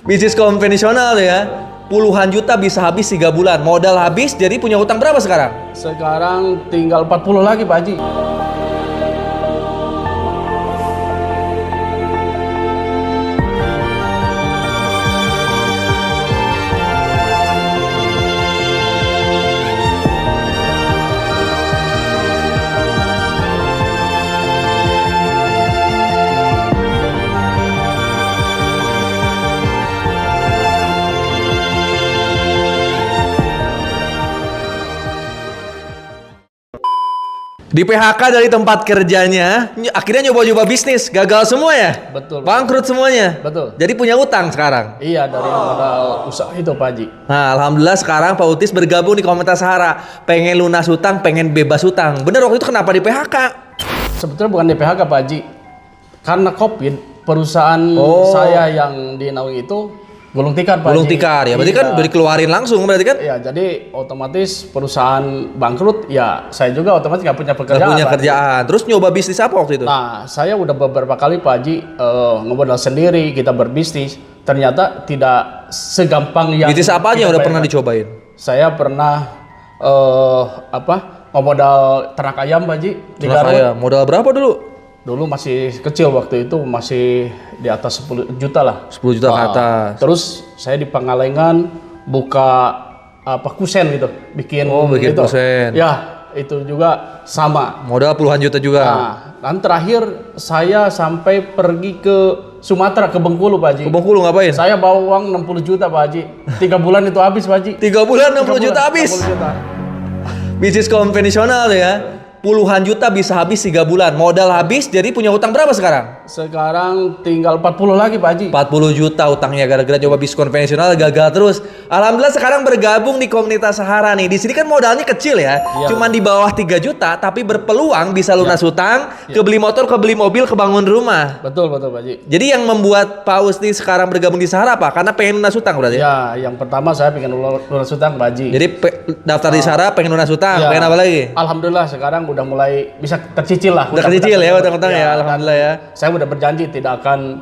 Bisnis konvensional ya, puluhan juta bisa habis 3 bulan. Modal habis, jadi punya utang berapa sekarang? Sekarang tinggal 40 lagi Pak Haji. Di PHK dari tempat kerjanya, akhirnya nyoba-nyoba bisnis, gagal semua ya? Betul. Bangkrut semuanya? Betul. Jadi punya utang sekarang? Iya, dari modal usaha itu Pak Haji. Nah, alhamdulillah sekarang Pak Utis bergabung di Komunitas Sahara. Pengen lunas utang, pengen bebas utang. Bener, waktu itu kenapa di PHK? Sebetulnya bukan di PHK Pak Haji. Karena COVID, perusahaan saya yang di Nawi itu gulung tikar Pak Haji. Gulung tikar ya, berarti kan udah dikeluarin langsung berarti kan? Iya, jadi otomatis perusahaan bangkrut, ya saya juga otomatis nggak punya pekerjaan. Nggak punya Pak Haji. kerjaan. Terus nyoba bisnis apa waktu itu? Nah, saya udah beberapa kali Pak Haji ngemodal sendiri, kita berbisnis. Ternyata tidak segampang yang Bisnis apa aja yang kita udah pernah bayangkan. dicobain? Saya pernah ngemodal ternak ayam Pak Haji di Ternak Garut. ayam. Modal berapa dulu? Dulu masih kecil waktu itu, masih di atas 10 juta lah. 10 juta ke atas. Terus saya di Pangalengan buka kusen gitu, bikin bikin gitu. kusen. Ya, itu juga sama. Modal puluhan juta juga. Nah, dan terakhir saya sampai pergi ke Sumatera, ke Bengkulu Pak Haji. Ke Bengkulu ngapain? Saya bawa uang 60 juta Pak Haji. 3 bulan itu habis Pak Haji. 3 bulan 60 juta 3 bulan, habis. 60 juta. Bisnis konvensional ya, puluhan juta bisa habis 3 bulan. Modal habis, jadi punya utang berapa sekarang? Sekarang tinggal 40 lagi Pak Haji. 40 juta utangnya gara-gara coba bisnis konvensional gagal terus. Alhamdulillah sekarang bergabung di Komunitas Sahara nih. Di sini kan modalnya kecil ya, Iya. cuman di bawah 3 juta, tapi berpeluang bisa lunas utang, kebeli motor, kebeli mobil, kebangun rumah. Betul Pak Haji. Jadi yang membuat Pak Usti sekarang bergabung di Sahara apa? Karena pengen lunas utang berarti ya? Ya, yang pertama saya pengen lunas utang Pak Haji. Jadi daftar di Sahara pengen lunas utang, Ya. pengen apa lagi? Alhamdulillah sekarang udah mulai bisa tercicil lah. Udah kecil ya utang-utang ya, alhamdulillah ya. Saya udah berjanji tidak akan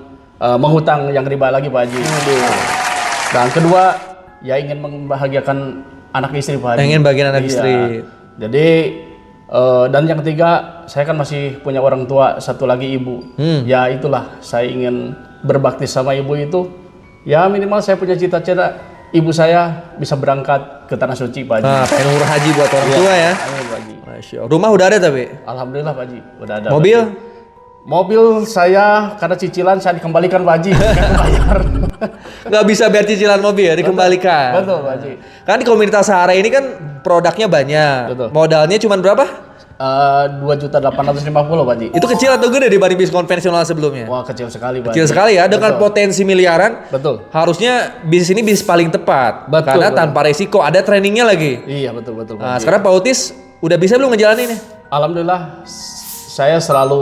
menghutang yang riba lagi Pak Haji. Dan kedua, ya ingin membahagiakan anak istri Pak Haji. Pengen bagian anak Iya. istri. Jadi dan yang ketiga, saya kan masih punya orang tua, satu lagi ibu. Ya itulah, saya ingin berbakti sama ibu itu. Ya minimal saya punya cita-cita ibu saya bisa berangkat ke Tanah Suci Pak Haji. Nah, pengen umrah haji buat orang tua ya. Amin Pak Haji. Masya Allah. Rumah udah ada tapi? Alhamdulillah Pak Haji, udah ada. Mobil? Pak Haji. Mobil saya karena cicilan saya dikembalikan Pak Haji, nggak bayar. Nggak bisa bayar cicilan mobil ya, dikembalikan. Betul Pak Haji. Kan di Komunitas Sahara ini kan produknya banyak. Betul. Modalnya cuma berapa? 2.850.000 Pak Haji. Itu kecil atau gede dibanding bisnis konvensional sebelumnya? Wah kecil sekali Pak Kecil Haji. sekali ya, dengan Betul. potensi miliaran. Betul. Harusnya bisnis ini bisnis paling tepat. Betul, Karena betul. tanpa resiko, ada trainingnya lagi. Iya betul Pak Nah, Haji. sekarang Pak Utis udah bisa belum ngejalanin ya? Alhamdulillah saya selalu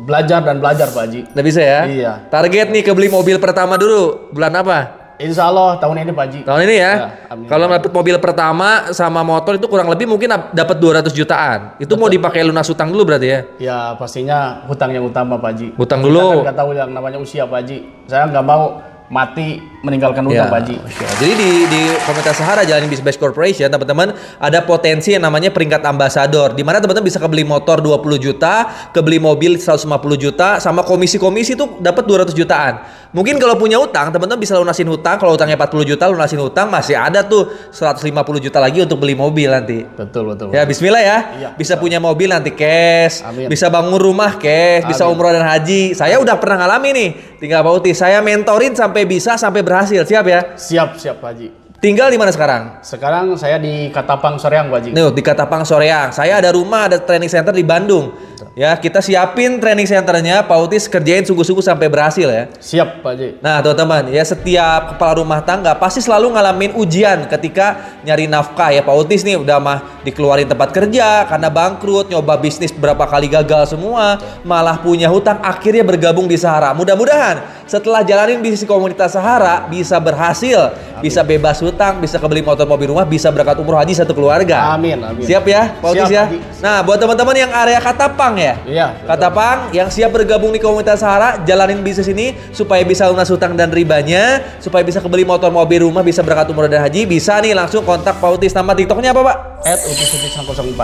belajar dan belajar Pak Haji. Udah bisa ya? Iya. Target nih ke beli mobil pertama dulu, bulan apa? Insya Allah tahun ini Pak Haji. Tahun ini ya? Ya, amin. Kalau dapet mobil pertama sama motor itu kurang lebih mungkin dapat 200 jutaan. Itu mau dipakai lunas utang dulu berarti ya? Ya pastinya hutang yang utama Pak Haji. Hutang Kita dulu. kan nggak tahu yang namanya usia Pak Haji. Saya nggak mau mati meninggalkan hutang Pak Haji. Masya Allah. Jadi di Komunitas Sahara Jalanin Business Corporation, teman-teman ada potensi yang namanya peringkat ambasador, di mana teman-teman bisa kebeli motor 20 juta, kebeli mobil 150 juta, sama komisi-komisi itu dapat 200 jutaan. Mungkin kalau punya utang, teman-teman bisa lunasin hutang. Kalau utangnya 40 juta, lunasin hutang, masih ada tuh 150 juta lagi untuk beli mobil nanti. Betul betul. Ya bismillah ya, Iya, bisa punya mobil nanti cash, Amin. bisa bangun rumah cash, bisa Amin. umroh dan haji. Saya udah pernah ngalami nih, tinggal Pak Uti. Saya mentorin sampai bisa, sampai berhasil. Siap ya? Siap Pak Haji. Tinggal di mana sekarang? Sekarang saya di Katapang Soreang Pak Haji. Nih, di Katapang Soreang. Saya ada rumah, ada training center di Bandung. Ya, kita siapin training centernya. Pak Utis kerjain sungguh-sungguh sampai berhasil ya. Siap Pak Haji. Nah, teman-teman, ya setiap kepala rumah tangga pasti selalu ngalamin ujian ketika nyari nafkah ya. Pak Utis nih udah mah dikeluarin tempat kerja karena bangkrut, nyoba bisnis berapa kali gagal semua, malah punya hutang, akhirnya bergabung di Sahara. Mudah-mudahan setelah jalanin bisnis komunitas Sahara bisa berhasil, bisa bebas hutang. hutang, bisa kebeli motor, mobil, rumah, bisa berangkat umroh haji satu keluarga. Amin, amin. Siap ya, Pak Otis Siap, ya? Haji. Nah, buat teman-teman yang area Katapang ya? Iya. betul. Katapang yang siap bergabung di komunitas Sahara, jalanin bisnis ini supaya bisa lunas hutang dan ribanya, supaya bisa kebeli motor, mobil, rumah, bisa berangkat umroh dan haji, bisa nih langsung kontak Pak Otis. Nama TikToknya apa, Pak? @utissutisna04.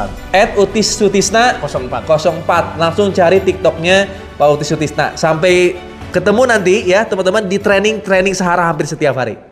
@utissutisna 04. 04. Langsung cari TikToknya Pak Utis Sutisna. Sampai ketemu nanti ya teman-teman di training Sahara hampir setiap hari.